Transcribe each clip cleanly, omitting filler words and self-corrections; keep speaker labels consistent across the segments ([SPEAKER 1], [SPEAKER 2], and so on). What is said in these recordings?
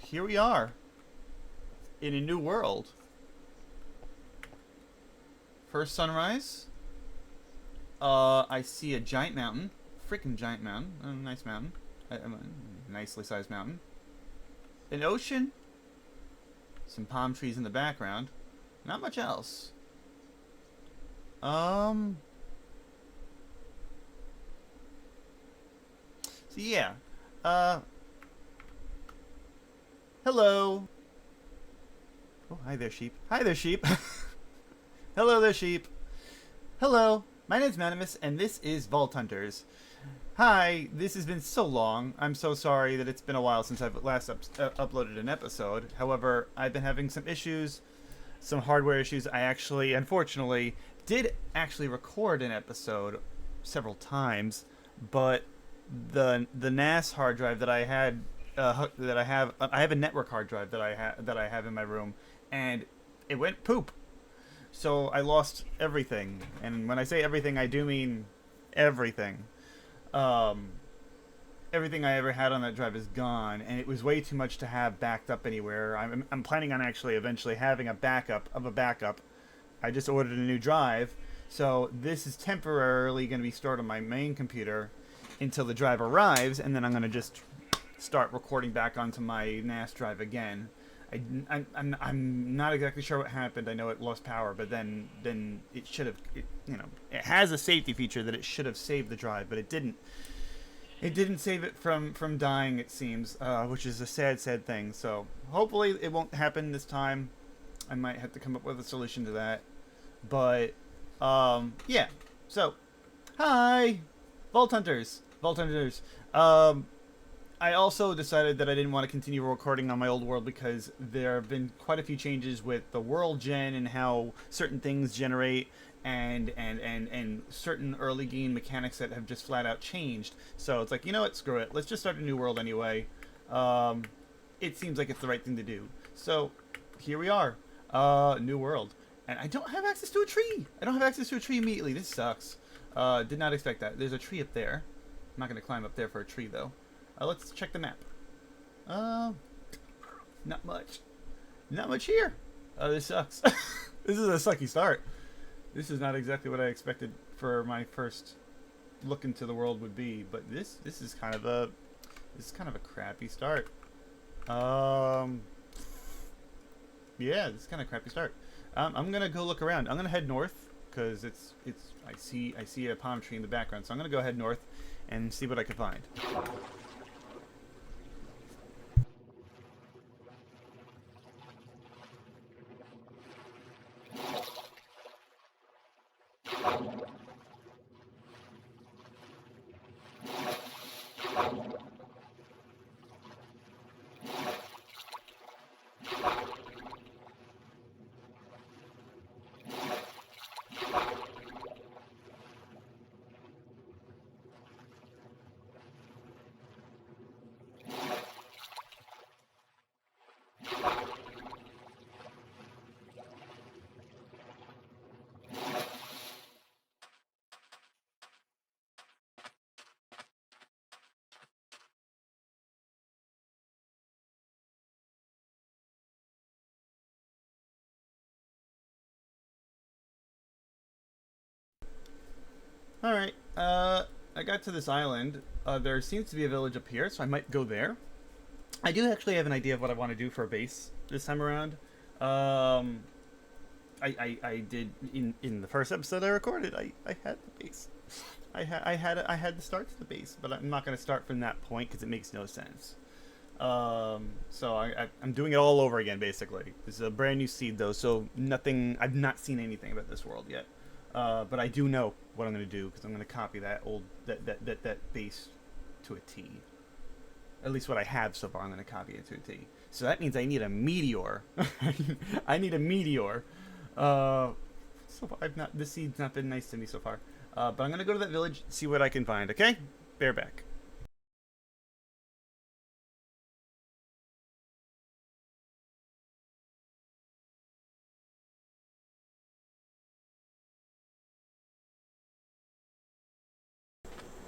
[SPEAKER 1] here we are in a new world. First sunrise. I see a giant mountain. Freaking giant mountain. A nice mountain. A nicely sized mountain. An ocean. Some palm trees in the background. Not much else. So yeah. Hello. Oh, hi there, sheep. Hi there, sheep. Hello there, sheep. Hello. My name's Manimus, and this is Vault Hunters. Hi, this has been so long. I'm so sorry that it's been a while since I've last uploaded an episode. However, I've been having some issues, some hardware issues. I actually, unfortunately, did actually record an episode several times, but the NAS hard drive that I had I have a network hard drive that I have in my room, and it went poop. So I lost everything, and when I say everything, I do mean everything. Um, Everything I ever had on that drive is gone, and it was way too much to have backed up anywhere. I'm planning on actually eventually having a backup of a backup. I just ordered a new drive, so this is temporarily going to be stored on my main computer until the drive arrives, and then I'm going to just start recording back onto my NAS drive again. I'm not exactly sure what happened. I know it lost power, but then it should have, it has a safety feature that it should have saved the drive, but it didn't. It didn't save it from dying, it seems, which is a sad thing. So hopefully it won't happen this time. I might have to come up with a solution to that. But yeah. So hi, Vault Hunters, Vault Hunters. I also decided that I didn't want to continue recording on my old world because there have been quite a few changes with the world gen and how certain things generate and certain early game mechanics that have just flat out changed. So it's like, you know what, screw it. Let's just start a new world anyway. It seems like it's the right thing to do. So here we are, new world. And I don't have access to a tree. I don't have access to a tree immediately. This sucks. Did not expect that. There's a tree up there. I'm not going to climb up there for a tree, though. Let's check the map. Not much. Not much here. Oh, this sucks. This is a sucky start. This is not exactly what I expected for my first look into the world would be, but this is kind of a crappy start. Yeah, this is kind of a crappy start. I'm gonna go look around. I'm gonna head north because I see a palm tree in the background, so I'm gonna go head north and see what I can find. Alright, I got to this island. There seems to be a village up here, so I might go there. I do actually have an idea of what I want to do for a base this time around. Um, I did in the first episode I recorded. I had the base. I had the start to the base, but I'm not going to start from that point because it makes no sense. So I'm doing it all over again basically. This is a brand new seed though, so nothing. I've not seen anything about this world yet. But I do know what I'm going to do because I'm going to copy that old that base to a T. At least what I have so far, I'm going to copy it to a T. So that means I need a meteor. I need a meteor. So far, this seed's not been nice to me so far. But I'm going to go to that village, see what I can find, okay? Bear back.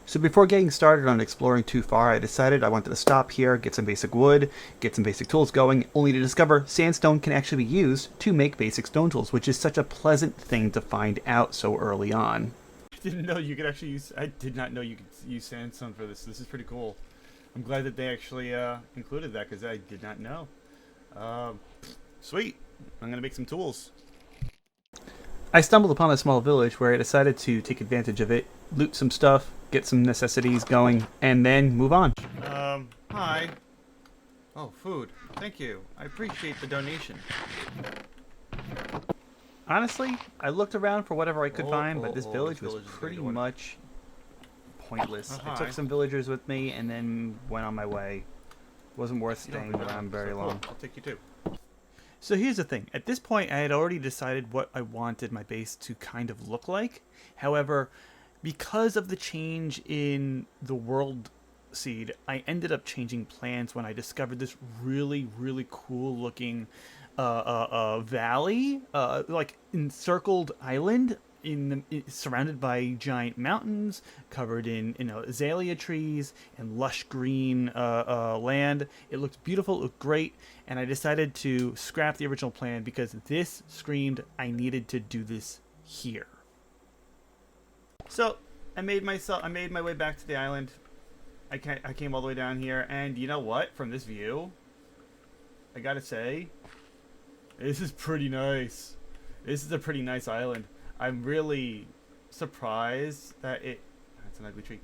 [SPEAKER 1] So before getting started on exploring too far, I decided I wanted to stop here, get some basic wood, get some basic tools going, only to discover sandstone can actually be used to make basic stone tools, which is such a pleasant thing to find out so early on. I didn't know you could actually use... I did not know you could use sandstone for this. This is pretty cool. I'm glad that they actually included that, because I did not know. Sweet. I'm going to make some tools. I stumbled upon a small village where I decided to take advantage of it, loot some stuff, get some necessities going, and then move on. Hi. Oh, food. Thank you. I appreciate the donation. Honestly, I looked around for whatever I could find, but this village was pretty much pointless. I took some villagers with me and then went on my way. Wasn't worth staying around very long. I'll take you too. So here's the thing. At this point, I had already decided what I wanted my base to kind of look like. However, because of the change in the world seed, I ended up changing plans when I discovered this really, really cool looking valley, like encircled island surrounded by giant mountains, covered in azalea trees and lush green land. It looked beautiful, it looked great, and I decided to scrap the original plan because this screamed I needed to do this here. So I made my way back to the island. I came all the way down here, and you know what? From this view, I gotta say, this is pretty nice. This is a pretty nice island. I'm really surprised that that's an ugly tree.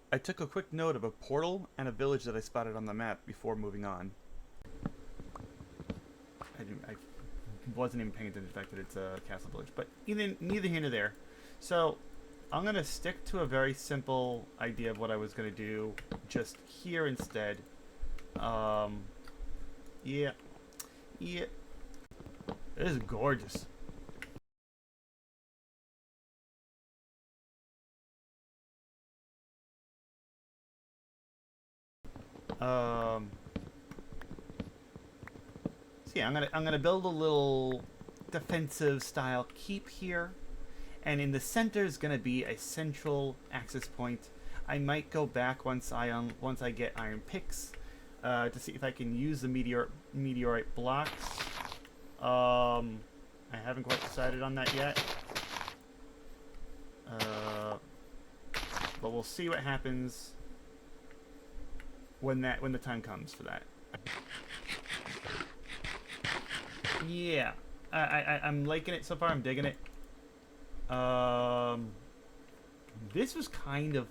[SPEAKER 1] I took a quick note of a portal and a village that I spotted on the map before moving on. I wasn't even paying attention to the fact that it's a castle village, but neither here nor there. So I'm gonna stick to a very simple idea of what I was gonna do just here instead. Yeah. This is gorgeous. So yeah, I'm gonna build a little defensive style keep here, and in the center is gonna be a central access point. I might go back once I get iron picks to see if I can use the meteorite blocks. I haven't quite decided on that yet. But we'll see what happens when the time comes for that. Yeah, I'm liking it so far. I'm digging it. This was kind of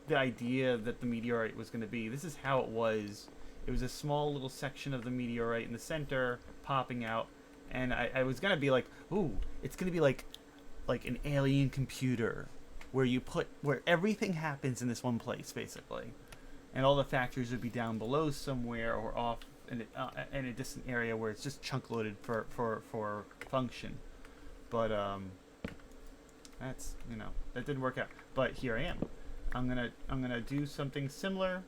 [SPEAKER 1] the idea that the meteorite was going to be. This is how it was. It was a small little section of the meteorite in the center popping out, and I was going to be like, ooh, it's going to be like an alien computer where everything happens in this one place basically, and all the factories would be down below somewhere or off in a distant area where it's just chunk loaded for function. But that's that didn't work out. But here I am. I'm gonna do something similar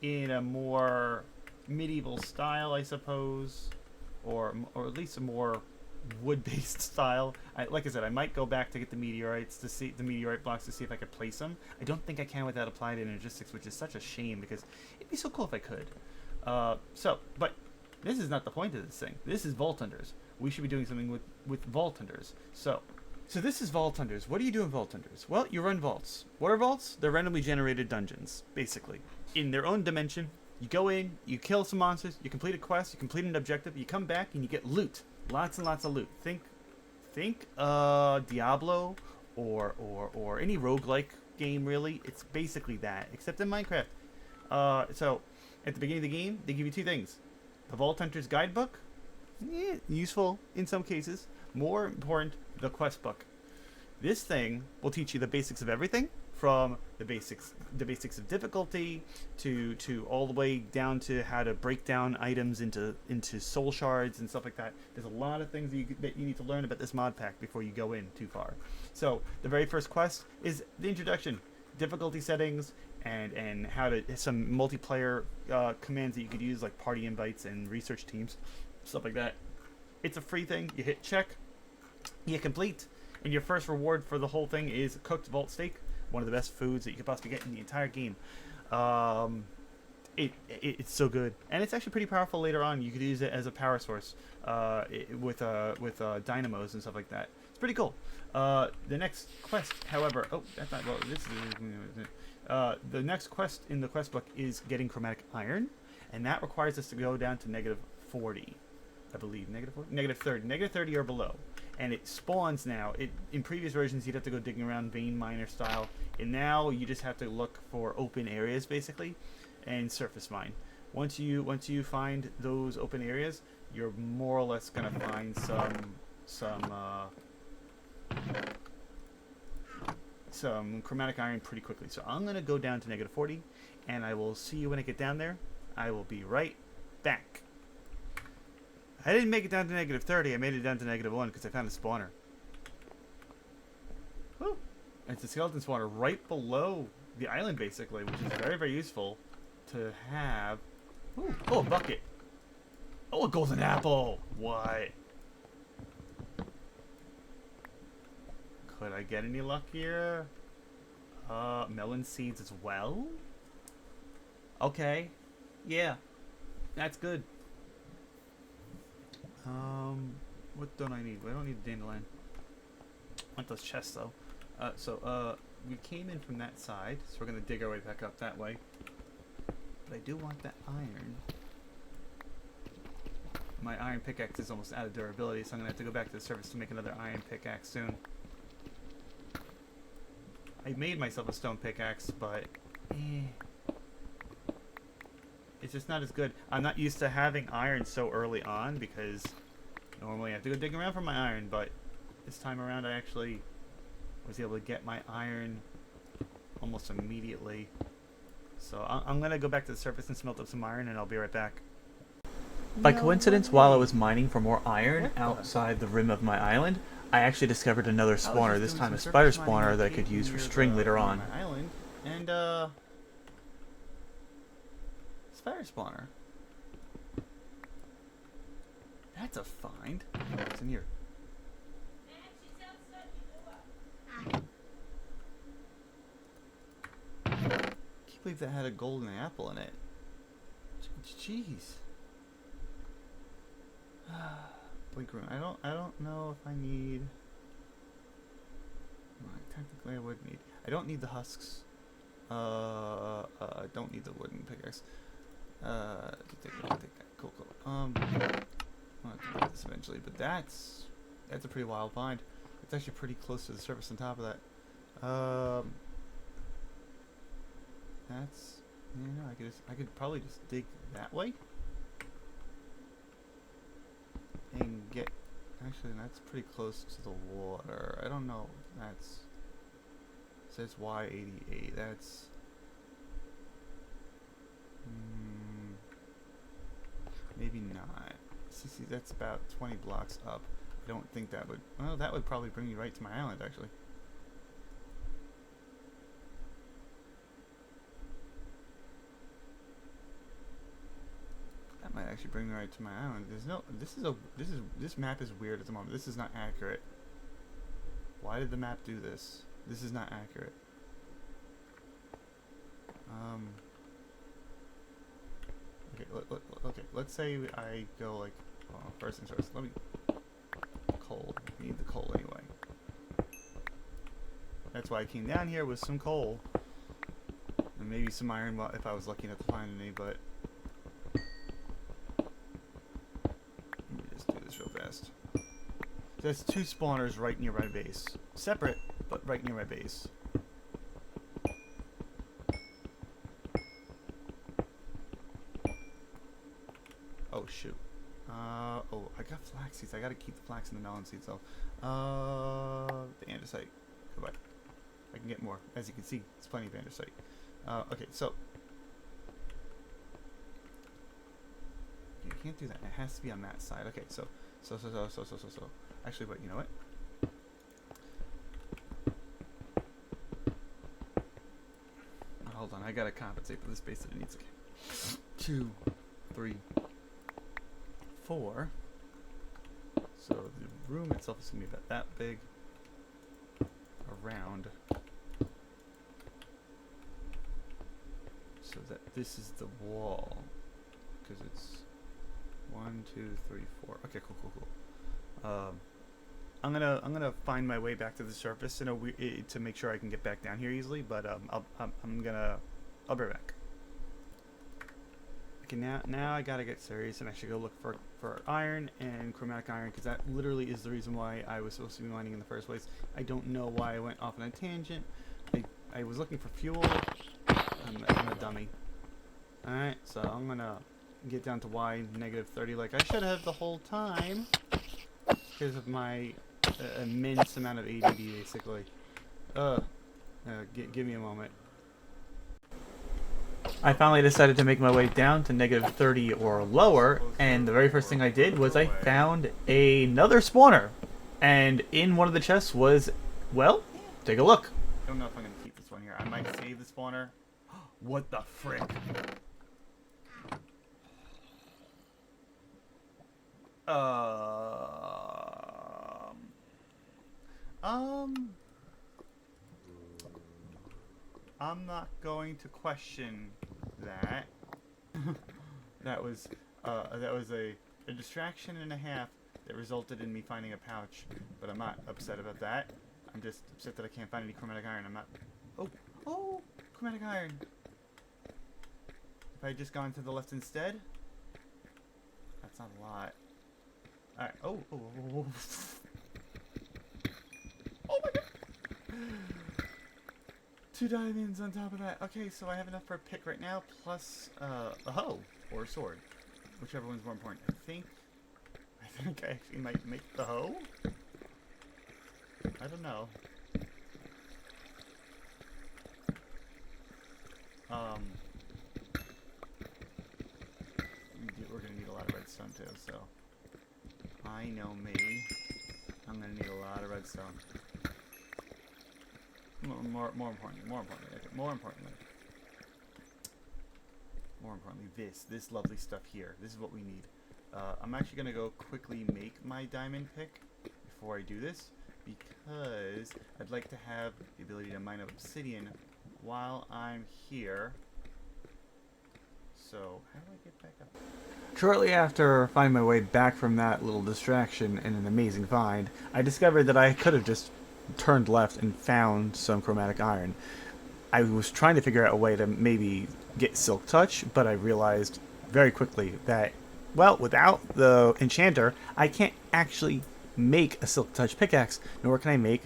[SPEAKER 1] in a more medieval style, I suppose, or at least a more wood-based style. Like I said, I might go back to get the meteorite blocks to see if I could place them. I don't think I can without applied energistics, which is such a shame because it'd be so cool if I could. But this is not the point of this thing. This is Vault Hunters. We should be doing something with Vault Hunters. So this is Vault Hunters. What do you do in Vault Hunters? Well, you run vaults. What are vaults? They're randomly generated dungeons, basically. In their own dimension, you go in, you kill some monsters, you complete a quest, you complete an objective, you come back and you get loot. Lots and lots of loot. Think Diablo or any roguelike game, really. It's basically that, except in Minecraft. So at the beginning of the game, they give you two things. The Vault Hunter's Guidebook, useful in some cases. More important, the quest book. This thing will teach you the basics of everything, from the basics of difficulty to all the way down to how to break down items into soul shards and stuff like that. There's a lot of things that you need to learn about this mod pack before you go in too far. So the very first quest is the introduction, difficulty settings, and how to some multiplayer commands that you could use, like party invites and research teams, stuff like that. It's a free thing. You hit check, you complete, and your first reward for the whole thing is cooked vault steak, one of the best foods that you could possibly get in the entire game. It's so good, and it's actually pretty powerful later on. You could use it as a power source with dynamos and stuff like that. It's pretty cool. The next quest, however, that's not, well, this is the next quest in the quest book is getting chromatic iron, and that requires us to go down to -40, I believe. -30, -30 or below, and it spawns now. In previous versions you'd have to go digging around vein miner style, and now you just have to look for open areas basically and surface mine. Once you find those open areas, you're more or less gonna find some chromatic iron pretty quickly. So I'm gonna go down to -40, and I will see you when I get down there. I will be right back. I didn't make it down to -30. I made it down to -1 because I found a spawner. Woo! It's a skeleton spawner right below the island, basically, which is very, very useful to have. Ooh. Oh, a bucket. Oh, a golden apple. What? Could I get any luckier? Melon seeds as well? Okay. Yeah. That's good. What don't I need? I don't need a dandelion. I want those chests, though. We came in from that side, so we're gonna dig our way back up that way. But I do want that iron. My iron pickaxe is almost out of durability, so I'm gonna have to go back to the surface to make another iron pickaxe soon. I made myself a stone pickaxe, but it's just not as good. I'm not used to having iron so early on because normally I have to go dig around for my iron, but this time around I actually was able to get my iron almost immediately. So I'm going to go back to the surface and smelt up some iron, and I'll be right back. By coincidence, while I was mining for more iron outside the rim of my island, I actually discovered another spawner, this time a spider spawner that I could use for string later on. And, spider spawner. That's a find. What's in here? I can't believe that had a golden apple in it. Jeez. Blink room. I don't know if I need. Technically, I would need. I don't need the husks. I don't need the wooden pickaxe. Take that. Cool. I'll have to do this eventually, but that's a pretty wild find. It's actually pretty close to the surface on top of that. That's, I could probably just dig that way and get. Actually, that's pretty close to the water. I don't know. That's, it says Y88. That's. Maybe not. See, that's about 20 blocks up. I don't think that would. Well, that would probably bring me right to my island, actually. That might actually bring me right to my island. There's no. This map is weird at the moment. This is not accurate. Why did the map do this? This is not accurate. Okay, let's say I go like, first things first, let me, coal, we need the coal anyway. That's why I came down here with some coal, and maybe some iron if I was lucky enough to find any, but, let me just do this real fast. There's two spawners right near my base. Separate, but right near my base. Oh shoot. I got flax seeds. I gotta keep the flax and the melon seeds though. The andesite. Goodbye. I can get more. As you can see, it's plenty of andesite. Okay, so. You can't do that. It has to be on that side. Okay, so. Actually, wait, you know what? Hold on, I gotta compensate for the space that it needs. Okay. 2, 3, 4. So the room itself is gonna be about that big. Around. So that this is the wall, because it's 1, 2, 3, 4. Okay, cool. I'm gonna find my way back to the surface to make sure I can get back down here easily. But I'll be right back. Okay, now I gotta get serious and actually go look for iron and chromatic iron, because that literally is the reason why I was supposed to be mining in the first place. I don't know why I went off on a tangent. I was looking for fuel. I'm a dummy. Alright, so I'm gonna get down to Y -30 like I should have the whole time, because of my immense amount of ADD, basically. Give me a moment. I finally decided to make my way down to -30 or lower, and the very first thing I did was I found another spawner. And in one of the chests was, well, take a look. I don't know if I'm going to keep this one here. I might save the spawner. What the frick? I'm not going to question that. that was a distraction and a half that resulted in me finding a pouch, but I'm not upset about that. I'm just upset that I can't find any chromatic iron. I'm not. Oh, chromatic iron. If I had just gone to the left instead, that's not a lot. All right. Oh my god. 2 diamonds on top of that. Okay, so I have enough for a pick right now, plus a hoe or a sword, whichever one's more important. I think I actually might make the hoe. I don't know. We're gonna need a lot of redstone too, so I know me. I'm gonna need a lot of redstone. More importantly, this lovely stuff here. This is what we need. I'm actually gonna go quickly make my diamond pick before I do this, because I'd like to have the ability to mine up obsidian while I'm here. So how do I get back up? Shortly after finding my way back from that little distraction and an amazing find, I discovered that I could have just turned left and found some chromatic iron. I was trying to figure out a way to maybe get silk touch, but I realized very quickly that, well, without the enchanter, I can't actually make a silk touch pickaxe, nor can I make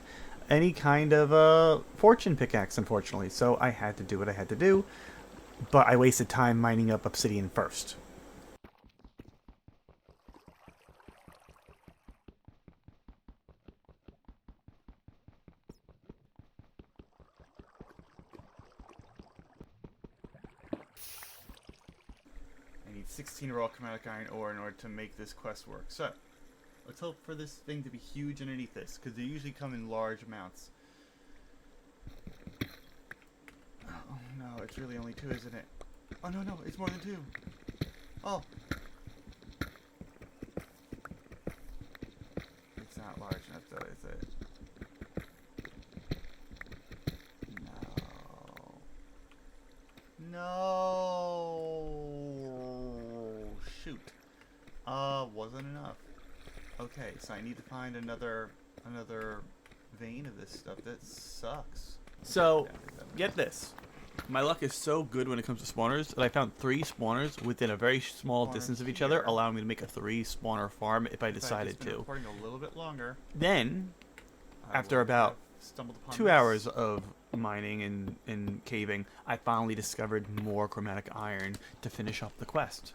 [SPEAKER 1] any kind of a fortune pickaxe, unfortunately. So I had to do what I had to do, but I wasted time mining up obsidian first. I need 16 raw chromatic iron ore in order to make this quest work. So, let's hope for this thing to be huge underneath this, because they usually come in large amounts. Oh no, it's really only 2, isn't it? Oh no, it's more than 2. Oh. It's not large enough though, is it? No. Shoot. Wasn't enough. Okay, so I need to find another vein of this stuff. That sucks. So, get this. My luck is so good when it comes to spawners that I found 3 spawners within a very small distance of each other, allowing me to make a 3 spawner farm if I decided to. Recording a little bit longer. Then, after about 2 hours of mining and caving, I finally discovered more chromatic iron to finish up the quest.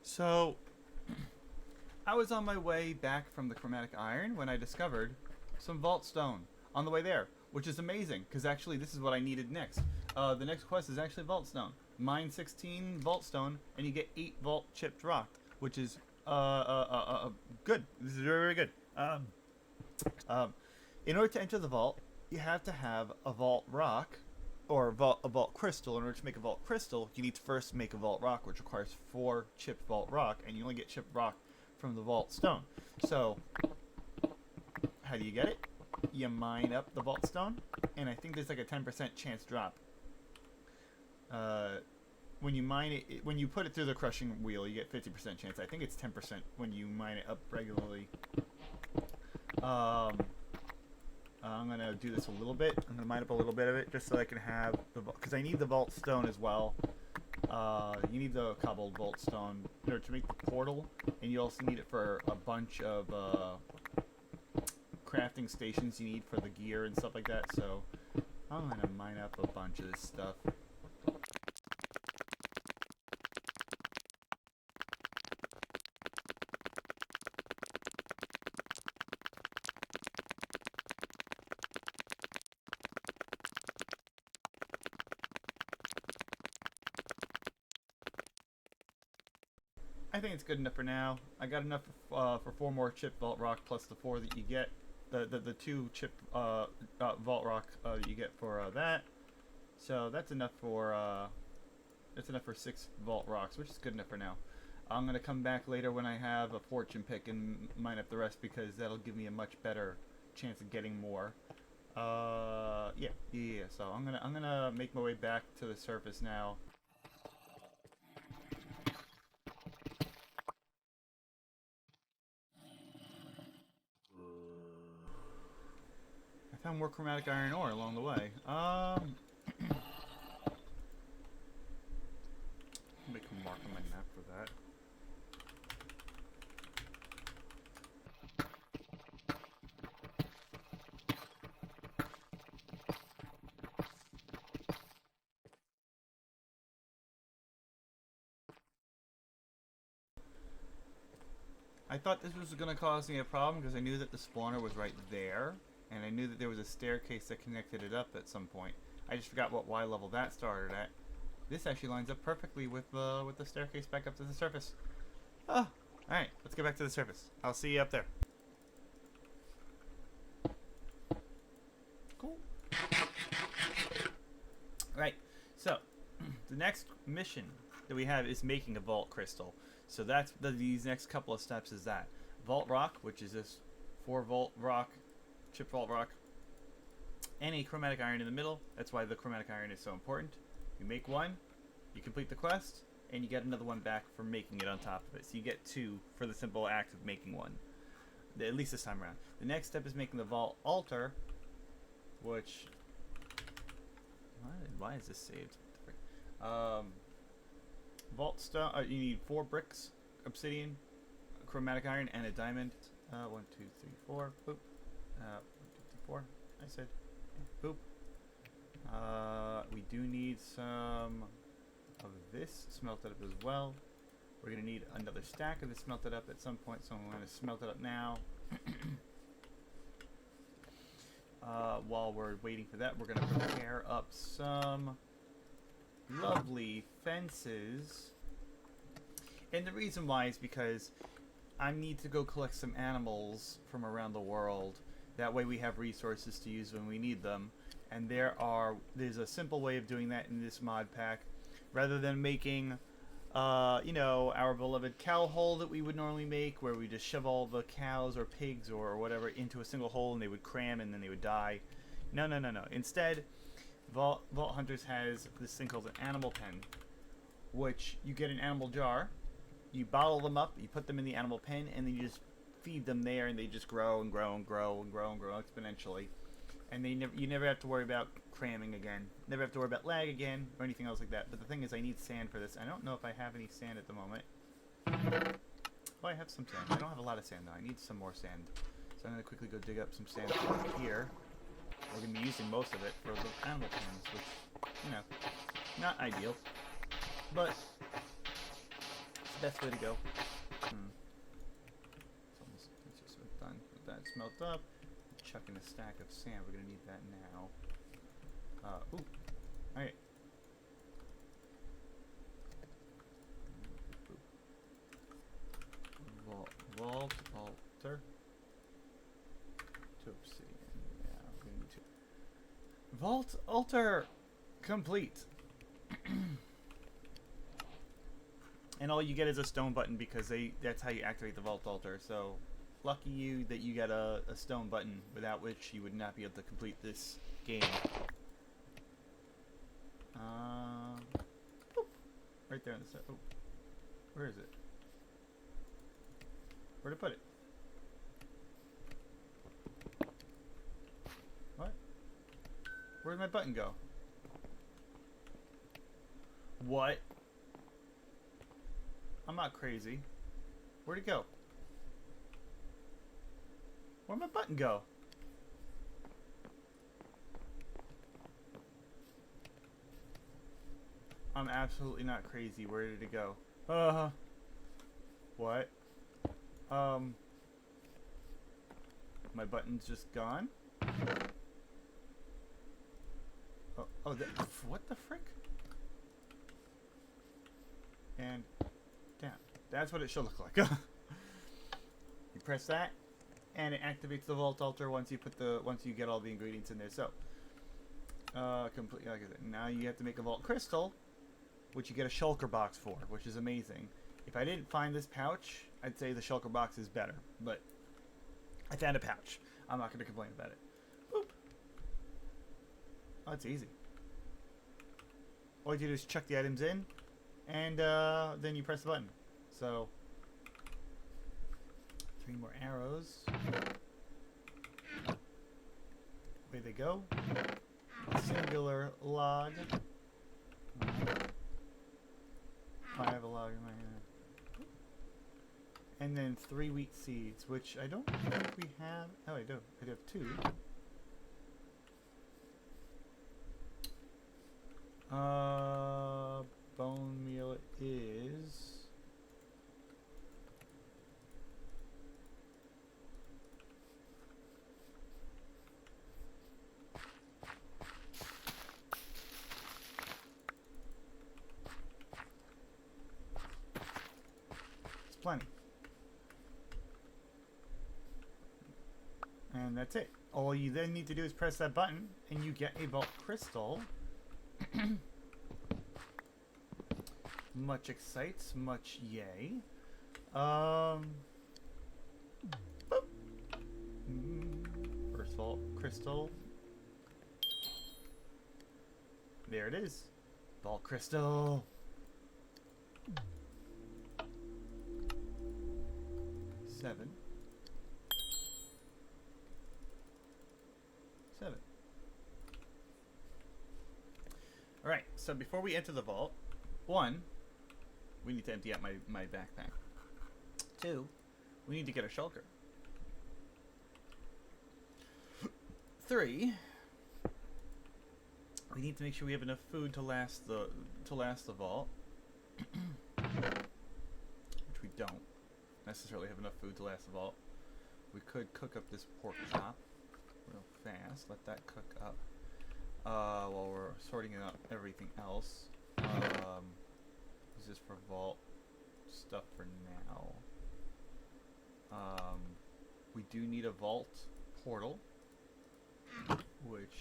[SPEAKER 1] So, I was on my way back from the chromatic iron when I discovered some vault stone on the way there, which is amazing, because actually this is what I needed next. The next quest is actually vault stone. Mine 16 vault stone, and you get 8 vault chipped rock, which is good. This is very, very good. In order to enter the vault, you have to have a vault rock or a vault crystal. In order to make a vault crystal, you need to first make a vault rock, which requires 4 chipped vault rock, and you only get chipped rock from the vault stone. So, how do you get it? You mine up the vault stone, and I think there's like a 10% chance drop. When you mine it, when you put it through the crushing wheel, you get 50% chance. I think it's 10% when you mine it up regularly. I'm gonna do this a little bit. I'm gonna mine up a little bit of it just so I can have the because I need the vault stone as well. You need the cobbled vault stone in order to make the portal, and you also need it for a bunch of crafting stations you need for the gear and stuff like that. So I'm gonna mine up a bunch of this stuff. I think it's good enough for now. I got enough for 4 more chip vault rock plus the 4 that you get. The 2 chip vault rock that you get for that. So that's enough for 6 vault rocks, which is good enough for now. I'm gonna come back later when I have a fortune pick and mine up the rest because that'll give me a much better chance of getting more. Yeah. So I'm gonna make my way back to the surface now. I found more chromatic iron ore along the way. Make a mark on my map for that. I thought this was going to cause me a problem because I knew that the spawner was right there, and I knew that there was a staircase that connected it up at some point. I just forgot what Y level that started at. This actually lines up perfectly with the staircase back up to the surface. Oh, alright, let's get back to the surface. I'll see you up there. Cool. Right, so the next mission that we have is making a vault crystal. So that's these next couple of steps is that. Vault rock, which is this 4 vault rock, chip vault rock, and a chromatic iron in the middle. That's why the chromatic iron is so important. You make one, you complete the quest, and you get another one back for making it on top of it. So you get 2 for the simple act of making one. At least this time around. The next step is making the vault altar, which... Why is this saved? Vault stone. You need 4 bricks, obsidian, chromatic iron, and a diamond. 1, 2, 3, 4. Boop. 1, 2, 3, 4. I said. Boop. We do need some of this smelted up as well. We're gonna need another stack of this smelted up at some point, so I'm gonna smelt it up now. While we're waiting for that, we're gonna prepare up some lovely fences, and the reason why is because I need to go collect some animals from around the world. That way we have resources to use when we need them, and there's a simple way of doing that in this mod pack. Rather than making our beloved cow hole that we would normally make, where we just shove all the cows or pigs or whatever into a single hole and they would cram and then they would die. No. Instead, Vault Hunters has this thing called an animal pen, which you get an animal jar, you bottle them up, you put them in the animal pen, and then you just feed them there, and they just grow and grow and grow and grow and grow exponentially. And you never have to worry about cramming again. Never have to worry about lag again or anything else like that. But the thing is, I need sand for this. I don't know if I have any sand at the moment. Oh, I have some sand. I don't have a lot of sand, though. I need some more sand. So I'm going to quickly go dig up some sand from here. We're going to be using most of it for the animal pens, which, not ideal. But it's the best way to go. It's just done with that smelt up. Chuck in a stack of sand. We're going to need that now. Alright. Vault altar. 2 obsidian. Yeah, I'm going to. Vault altar! complete. And all you get is a stone button because that's how you activate the vault altar. So lucky you that you get a stone button, without which you would not be able to complete this game. Boop. Right there on the side. Oh, where is it? Where'd I put it? What? Where'd my button go? What? I'm not crazy. Where'd it go? Where'd my button go? I'm absolutely not crazy. Where did it go? What? My button's just gone? Oh, what the frick? And down. That's what it should look like. You press that, and it activates the vault altar once you get all the ingredients in there. So, completely like I said, now you have to make a vault crystal, which you get a shulker box for, which is amazing. If I didn't find this pouch, I'd say the shulker box is better, but I found a pouch. I'm not going to complain about it. Boop. Oh, it's easy. All you do is chuck the items in, and then you press the button. So, 3 more arrows. Away they go. Singular log. I have a log in my hand. And then 3 wheat seeds, which I don't think we have. Oh, I do. I do have 2. Bone meal is. It's plenty. And that's it. All you then need to do is press that button, and you get a vault crystal. Much excites, much yay. Boop. First vault crystal. There it is. Vault crystal. 7. 7. Alright, so before we enter the vault, 1, we need to empty out my backpack. 2, we need to get a shulker. 3, we need to make sure we have enough food to last the vault. Which we don't necessarily have enough food to last the vault. We could cook up this pork chop real fast. Let that cook up while we're sorting out everything else. Use this for vault stuff for now. We do need a vault portal, which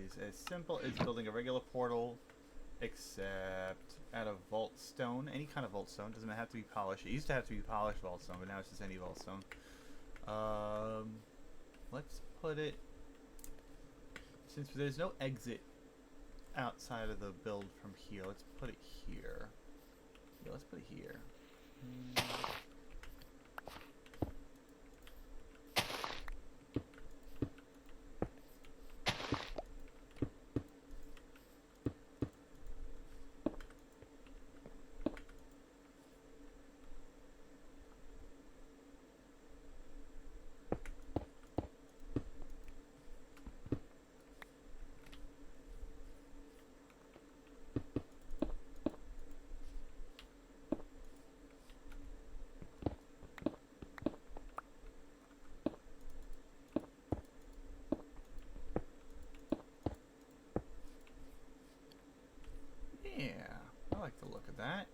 [SPEAKER 1] is as simple as building a regular portal, except out of vault stone. Any kind of vault stone, doesn't have to be polished. It used to have to be polished vault stone, but now it's just any vault stone. Let's put it, since there's no exit outside of the build from here, let's put it here. Yeah, let's put it here. Yeah, I like the look of that.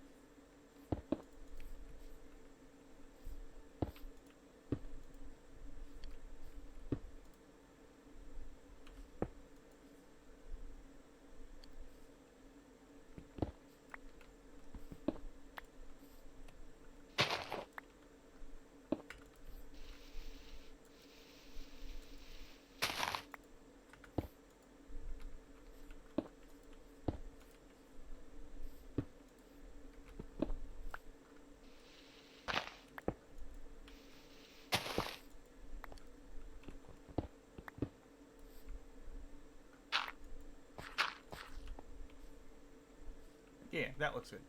[SPEAKER 1] Yeah, that looks good.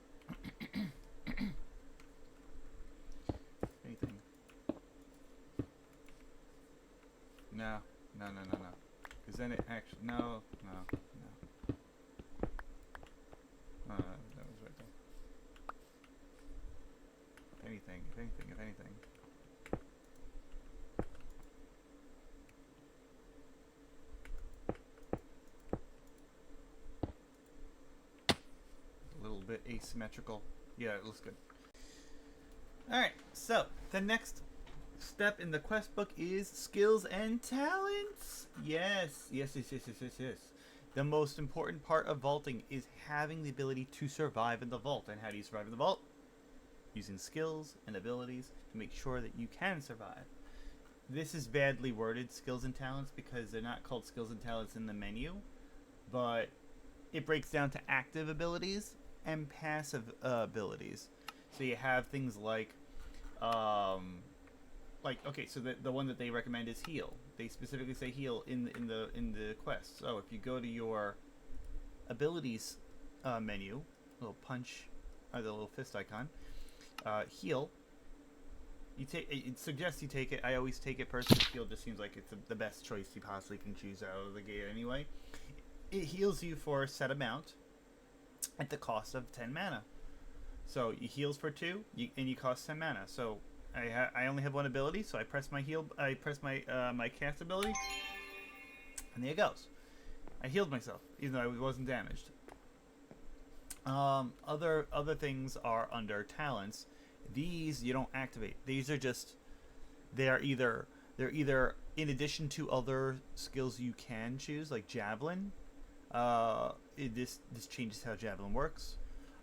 [SPEAKER 1] Anything? No, no, no, no, no. Because then it actually no, no, no. That was right there. If anything, if anything, if anything. A little bit asymmetrical. Yeah, it looks good. Alright, so the next step in the quest book is skills and talents. Yes, yes, yes, yes, yes, yes, yes. The most important part of vaulting is having the ability to survive in the vault. And how do you survive in the vault? Using skills and abilities to make sure that you can survive. This is badly worded, skills and talents, because they're not called skills and talents in the menu, but it breaks down to active abilities and passive abilities. So you have things like okay, so the one that they recommend is heal. They specifically say heal in the quest. So if you go to your abilities menu, little punch or the little fist icon, heal. You take it suggests you take it. I always take it personally. Heal just seems like it's the best choice you possibly can choose out of the gate anyway. It heals you for a set amount at the cost of 10 mana. So it heals for 2, and you cost 10 mana. So I only have one ability, so I press my heal. I press my my cast ability, and there it goes. I healed myself, even though I wasn't damaged. Other things are under talents. These you don't activate. These are just they're either in addition to other skills you can choose, like javelin. This changes how javelin works.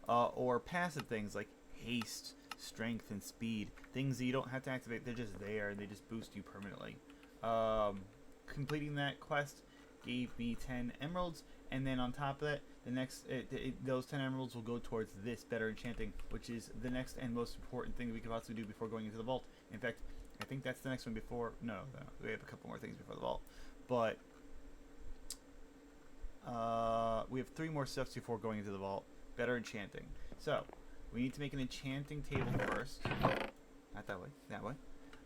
[SPEAKER 1] Or passive things like haste, strength, and speed. Things that you don't have to activate, they're just there and they just boost you permanently. Completing that quest gave me 10 emeralds, and then on top of that, the next those 10 emeralds will go towards this better enchanting, which is the next and most important thing that we could possibly do before going into the vault. In fact, I think that's the next one before. No, we have a couple more things before the vault, but we have 3 more steps before going into the vault. Better enchanting. So we need to make an enchanting table first. Not that way. That way.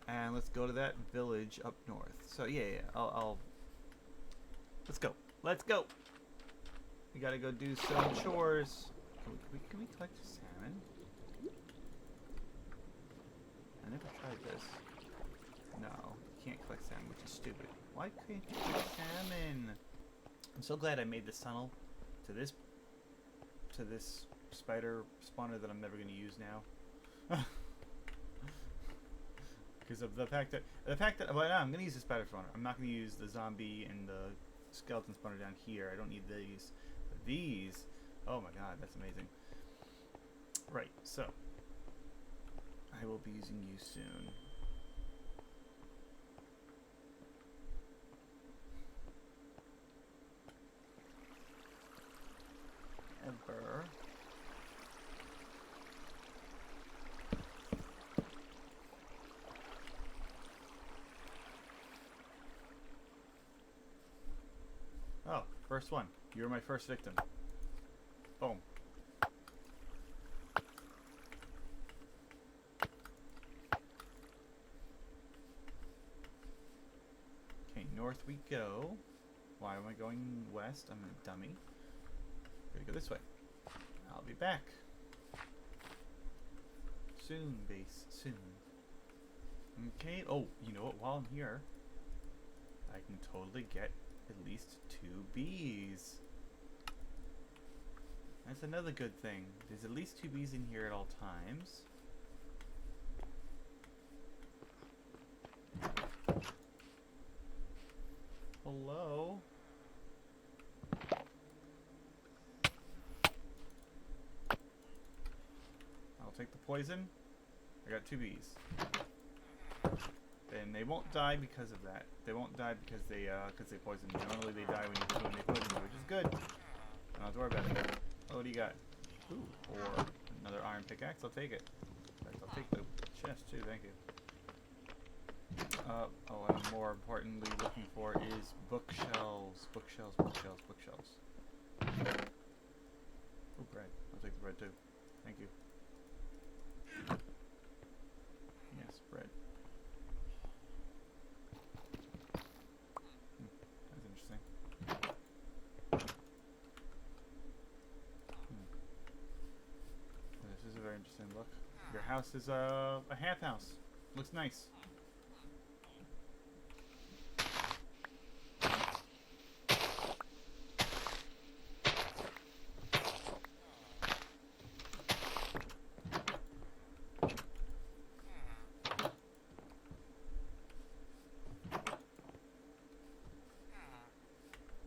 [SPEAKER 1] And let's go to that village up north. So yeah. I'll let's go. Let's go. We gotta go do some chores. Can we collect salmon? I never tried this. No, you can't collect salmon, which is stupid. Why can't you collect salmon? I'm so glad I made this tunnel to this spider spawner that I'm never going to use now. Because of the fact that well, no, I'm going to use the spider spawner. I'm not going to use the zombie and the skeleton spawner down here. I don't need these. But these, oh my god, that's amazing. Right, so I will be using you soon. Ever. Oh, first one. You're my first victim. Boom. Okay, north we go. Why am I going west? I'm a dummy. Gotta go this way. I'll be back. Soon, base. Soon. Okay. Oh, you know what? While I'm here, I can totally get at least 2 bees. That's another good thing. There's at least 2 bees in here at all times. Hello? I'll take the poison. I got 2 bees. And they won't die because of that. They won't die because they poison me. Normally they die when they poison me, which is good. I don't have to worry about it. Oh, what do you got? Ooh, or another iron pickaxe. I'll take it. In fact, I'll take the chest too. Thank you. Oh, and more importantly, looking for is bookshelves. Bookshelves. Bookshelves. Bookshelves. Oh, bread. I'll take the bread too. Thank you. Yes, bread. That's interesting. This is a very interesting look. Your house is a half house. Looks nice.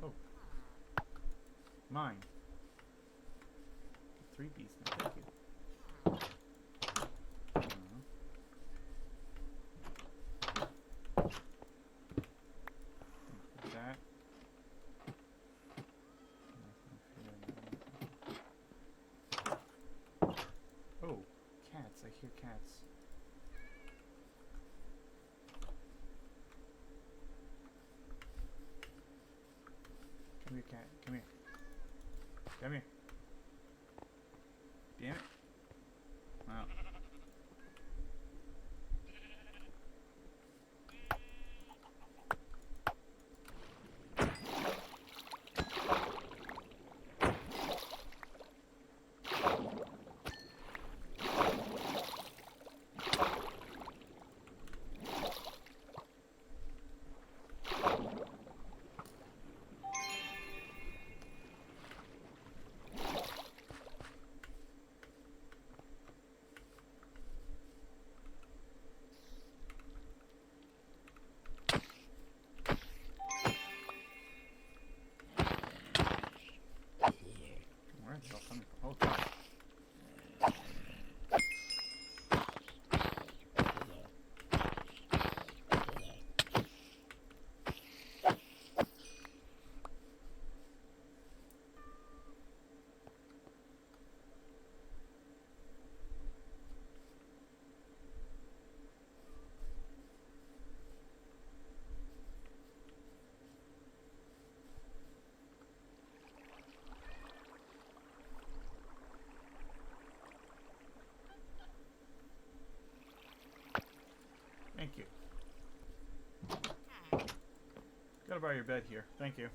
[SPEAKER 1] Oh. Mine. 3 bees now. Thank you. That. Oh, cats. I hear cats. Come here, cat. Come here. Come here. Damn it. Wow. Where's it all coming from? Oh, God. Thank you. Gotta borrow your bed here. Thank you.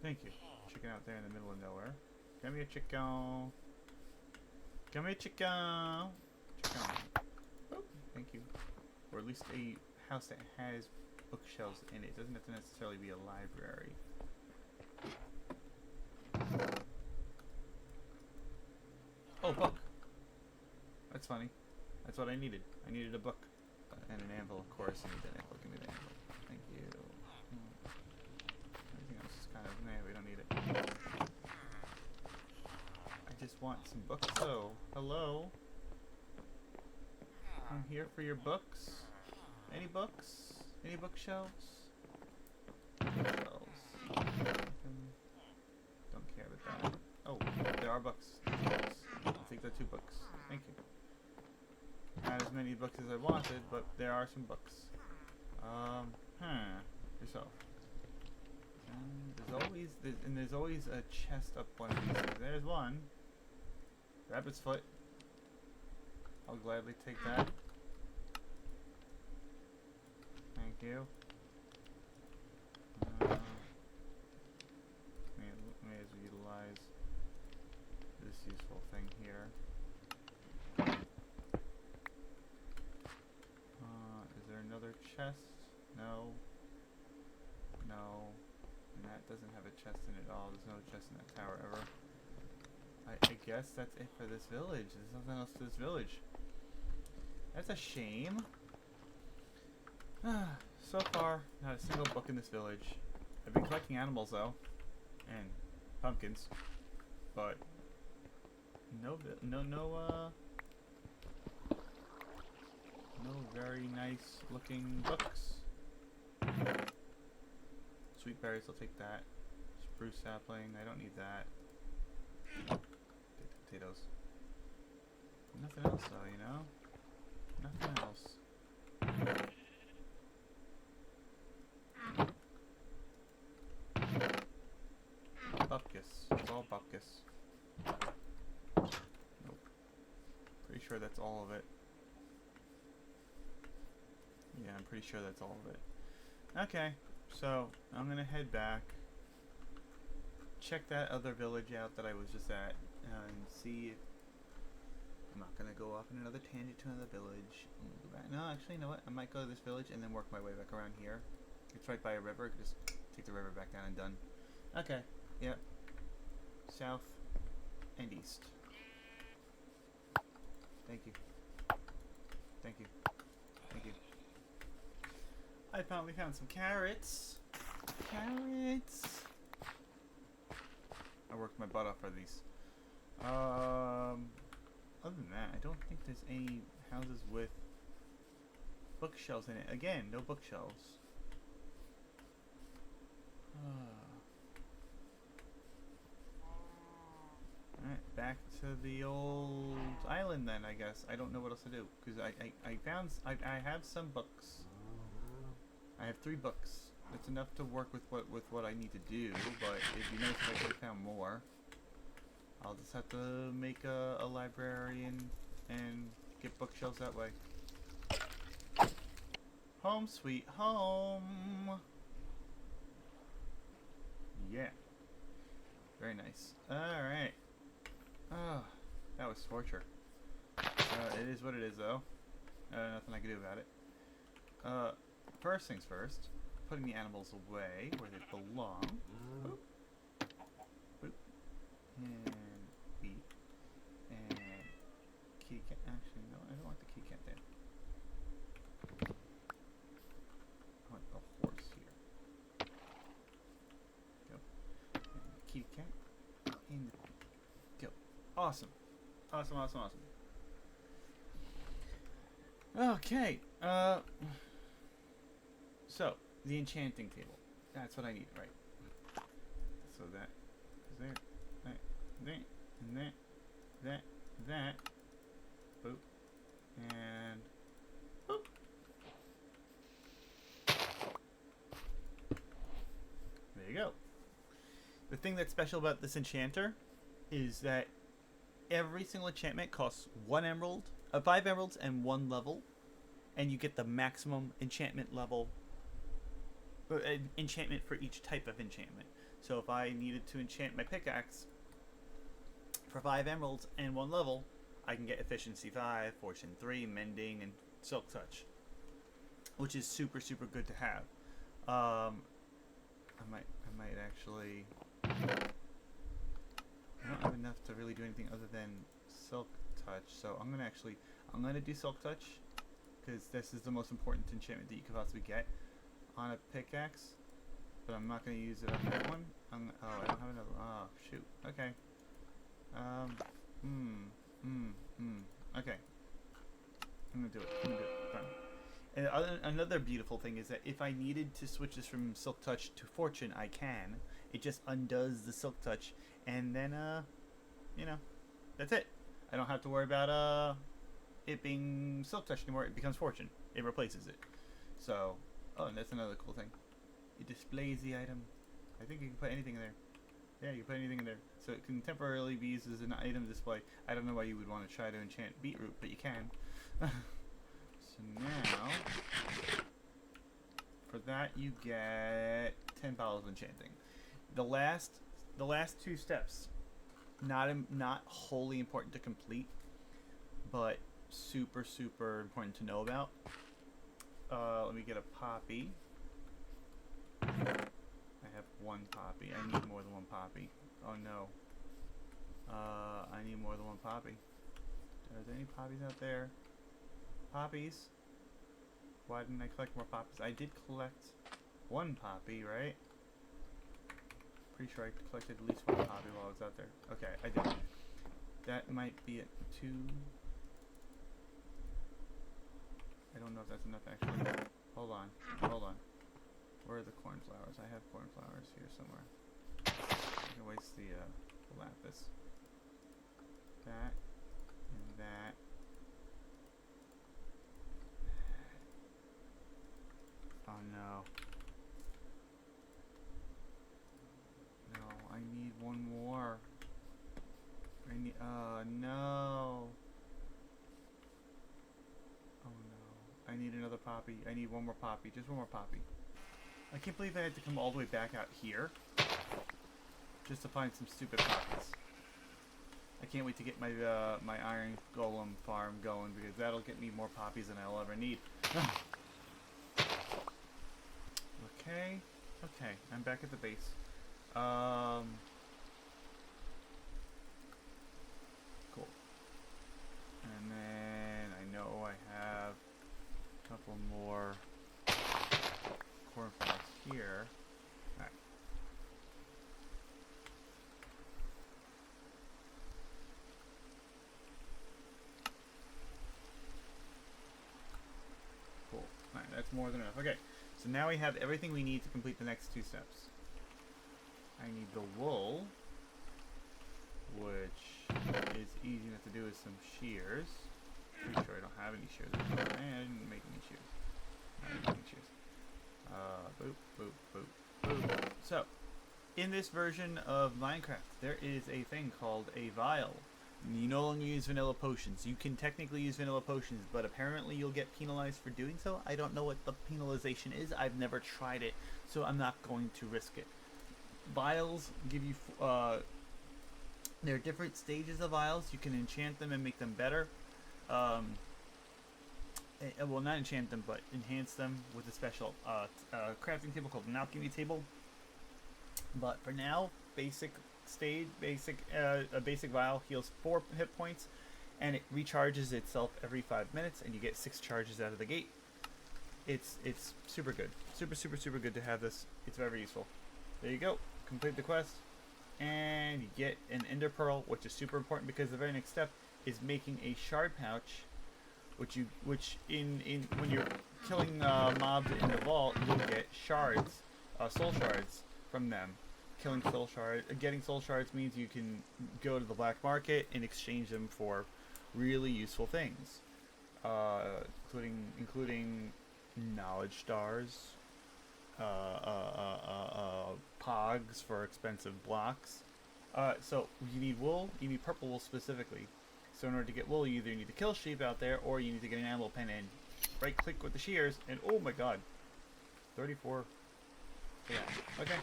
[SPEAKER 1] Thank you. Chicken out there in the middle of nowhere. Come here, chicken. Come here, chicken. Chicken. Oh, thank you. Or at least a house that has bookshelves in it. It doesn't have to necessarily be a library. Oh, book. That's funny. That's what I needed. I needed a book. And an anvil, of course. I need an anvil. Give me the anvil. Thank you. Everything else is kind of, nah, we don't need it. I just want some books, though. Hello? I'm here for your books. Any books? Any bookshelves? Bookshelves. Don't care about that. Oh, there are books. I'll take the 2 books. Thank you. Not as many books as I wanted, but there are some books. Yourself. There's always a chest up one of these things. There's one. Rabbit's foot. I'll gladly take that. Thank you. May as well utilize this useful thing here. Is there another chest? No. No. And that doesn't have a chest in it at all. There's no chest in that tower ever. I guess that's it for this village. There's nothing else to this village. That's a shame. So far, not a single book in this village. I've been collecting animals though, and pumpkins, but no very nice looking books. berries, I'll take that. Spruce sapling, I don't need that. Take the potatoes. Nothing else though, you know? Nothing else. Bupkis. It's all bupkis. Nope. Pretty sure that's all of it. Yeah, I'm pretty sure that's all of it. Okay, so I'm gonna head back. Check that other village out that I was just at and see if I'm not gonna go off on another tangent to another village. I'm gonna go back. No, actually, you know what? I might go to this village and then work my way back around here. It's right by a river. I could just take the river back down and done. Okay. Yep. South and east. Thank you. Thank you. Thank you. I finally found some carrots. Carrots. I worked my butt off for these. Other than that, I don't think there's any houses with bookshelves in it. Again, no bookshelves. Alright, back to the old island then, I guess. I don't know what else to do, because I have some books. I have 3 books. It's enough to work with what I need to do, but it'd be nice if I could have found more. I'll just have to make a library and get bookshelves that way. Home sweet home! Yeah. Very nice. Alright. Oh, that was torture. It is what it is, though. Nothing I can do about it. First things first. Putting the animals away where they belong. Boop. Boop. And beep. And kitty cat. Actually, no, I don't want the kitty cat there. I want the horse here. Go. And the kitty cat. And the go. Awesome. Awesome, awesome, awesome. Okay. So, the enchanting table. That's what I need, right? So that is there. That, and that. Boop. And boop. There you go. The thing that's special about this enchanter is that every single enchantment costs 1 emerald, 5 emeralds and 1 level, and you get the maximum enchantment level. Enchantment for each type of enchantment. So if I needed to enchant my pickaxe for 5 emeralds and 1 level, I can get efficiency 5, fortune 3, mending, and silk touch, which is super good to have. I might actually. I don't have enough to really do anything other than silk touch, so I'm gonna do silk touch because this is the most important enchantment that you could possibly get on a pickaxe, but I'm not going to use it on that one. Oh, I don't have another. Oh, shoot. Okay. Okay. I'm going to do it. Done. And another beautiful thing is that if I needed to switch this from Silk Touch to Fortune, I can. It just undoes the Silk Touch, and then, you know, that's it. I don't have to worry about, it being Silk Touch anymore. It becomes Fortune. It replaces it. So, oh, and that's another cool thing. It displays the item. I think you can put anything in there. Yeah, you can put anything in there. So it can temporarily be used as an item display. I don't know why you would want to try to enchant beetroot, but you can. So now, for that you get 10 bottles of enchanting. The last 2 steps, not wholly important to complete, but super important to know about. Let me get a poppy. I have 1 poppy. I need more than 1 poppy. Oh no. I need more than 1 poppy. Are there any poppies out there? Poppies? Why didn't I collect more poppies? I did collect 1 poppy, right? Pretty sure I collected at least 1 poppy while I was out there. Okay, I did. That might be it. 2. I don't know if that's enough actually. Hold on. Where are the cornflowers? I have cornflowers here somewhere. I can waste the lapis. That and that. Oh no. No, I need one more. I need, no. Oh no. I need another poppy. I need one more poppy. Just one more poppy. I can't believe I had to come all the way back out here just to find some stupid poppies. I can't wait to get my my iron golem farm going because that'll get me more poppies than I'll ever need. Okay. Okay, I'm back at the base. Cool. And then I know I have a couple more cornflowers here. Alright. Cool. Alright, that's more than enough. Okay, so now we have everything we need to complete the next two steps. I need the wool, which is easy enough to do with some shears. Pretty sure I don't have any shears. I didn't make any shears. I didn't make any shears. Boop, boop, boop, boop. So, in this version of Minecraft, there is a thing called a vial. You no longer use vanilla potions. You can technically use vanilla potions, but apparently you'll get penalized for doing so. I don't know what the penalization is. I've never tried it, so I'm not going to risk it. Vials give you, there are different stages of vials. You can enchant them and make them better. Well, not enchant them, but enhance them with a special crafting table called an alchemy table. But for now, basic a basic vial heals 4 hit points, and it recharges itself every 5 minutes, and you get 6 charges out of the gate. It's super good, super good to have this. It's very useful. There you go. Complete the quest, and you get an ender pearl, which is super important because the very next step is making a shard pouch, which in when you're killing mobs in the vault, you'll get shards, soul shards from them. Getting soul shards means you can go to the black market and exchange them for really useful things, including knowledge stars, pogs for expensive blocks. So you need wool. You need purple wool specifically. So in order to get wool, you either need to kill sheep out there, or you need to get an animal pen and right-click with the shears. And oh my god, 34. Yeah. Okay.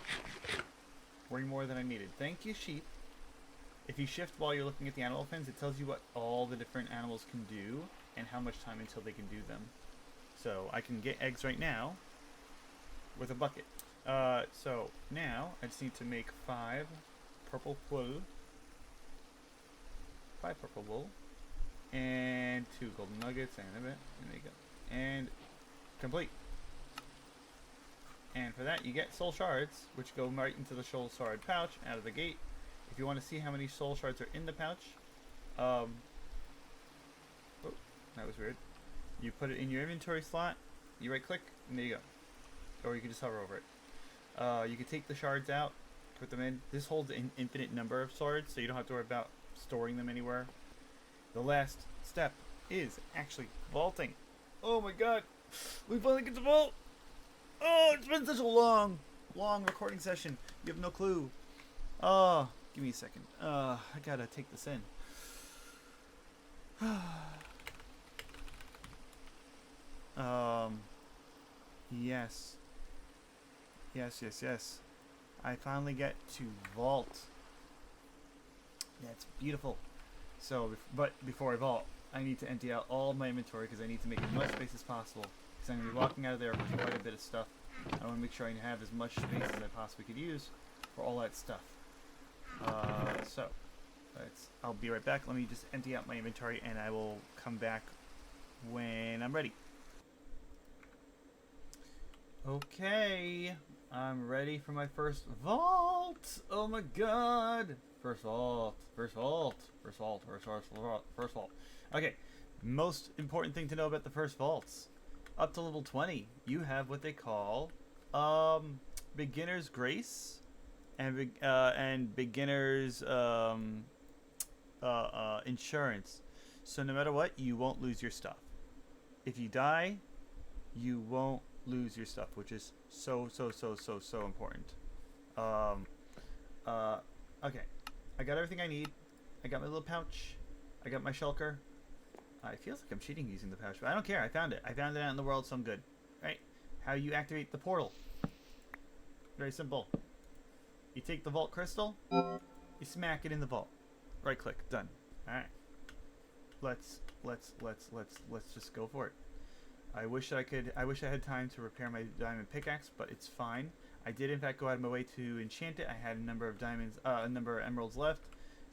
[SPEAKER 1] Way more than I needed. Thank you, sheep. If you shift while you're looking at the animal pens, it tells you what all the different animals can do and how much time until they can do them. So I can get eggs right now with a bucket. So now I just need to make 5 purple wool, 5 purple wool, and 2 golden nuggets, and a bit. And there you go. And complete. And for that, you get soul shards, which go right into the soul shard pouch out of the gate. If you want to see how many soul shards are in the pouch, oh, that was weird. You put it in your inventory slot, you right click, and there you go. Or you can just hover over it. You can take the shards out, put them in. This holds an infinite number of shards, so you don't have to worry about storing them anywhere. The last step is actually vaulting. Oh my god, we finally get to vault! Oh, it's been such a long recording session. You have no clue. Oh, give me a second. I gotta take this in. Yes. Yes. I finally get to vault. That's beautiful. So, but before I vault, I need to empty out all my inventory because I need to make as much space as possible. Because I'm going to be walking out of there with quite a bit of stuff. I want to make sure I have as much space as I possibly could use for all that stuff. So, I'll be right back. Let me just empty out my inventory and I will come back when I'm ready. Okay, I'm ready for my first vault. Oh my god. First vault. Okay, most important thing to know about the first vaults. Up to level 20, you have what they call Um, beginner's grace and beginner's insurance. So no matter what, you won't lose your stuff. If you die, you won't lose your stuff, which is so important. Um, okay, I got everything I need. I got my little pouch. I got my shulker. It feels like I'm cheating using the pouch, but I don't care. I found it. I found it out in the world, so I'm good. Right? How you activate the portal? Very simple. You take the vault crystal, you smack it in the vault. Right click, done. All right. Let's just go for it. I wish I had time to repair my diamond pickaxe, but it's fine. I did in fact go out of my way to enchant it. I had a number of diamonds, a number of emeralds left,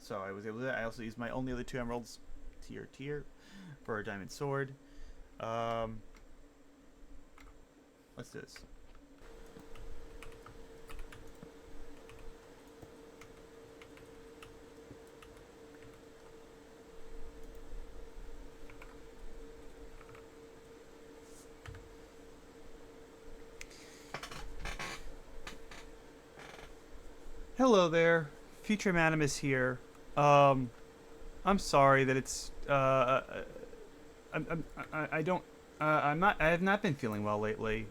[SPEAKER 1] so I was able to do that. I also used my only other 2 emeralds, tier, for a diamond sword. Let's do this. Hello there, Future Manimus here. I'm sorry that it's I don't I have not been feeling well lately.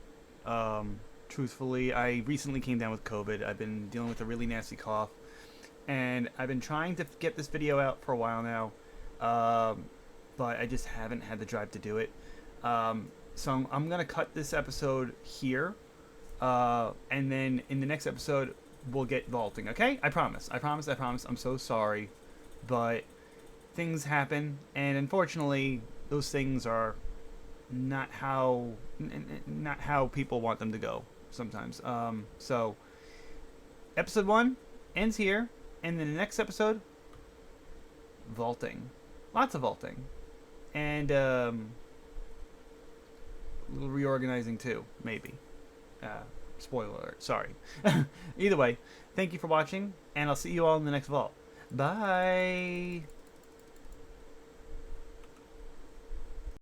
[SPEAKER 1] Truthfully, I recently came down with COVID. I've been dealing with a really nasty cough, and I've been trying to get this video out for a while now, but I just haven't had the drive to do it. So I'm gonna cut this episode here, and then in the next episode we'll get vaulting. Okay? I promise. I'm so sorry, but things happen, and unfortunately, those things are not how people want them to go sometimes. So episode 1 ends here, and then the next episode, vaulting, lots of vaulting, and a little reorganizing too, maybe. Spoiler alert. Sorry. Either way, thank you for watching, and I'll see you all in the next vault. Bye.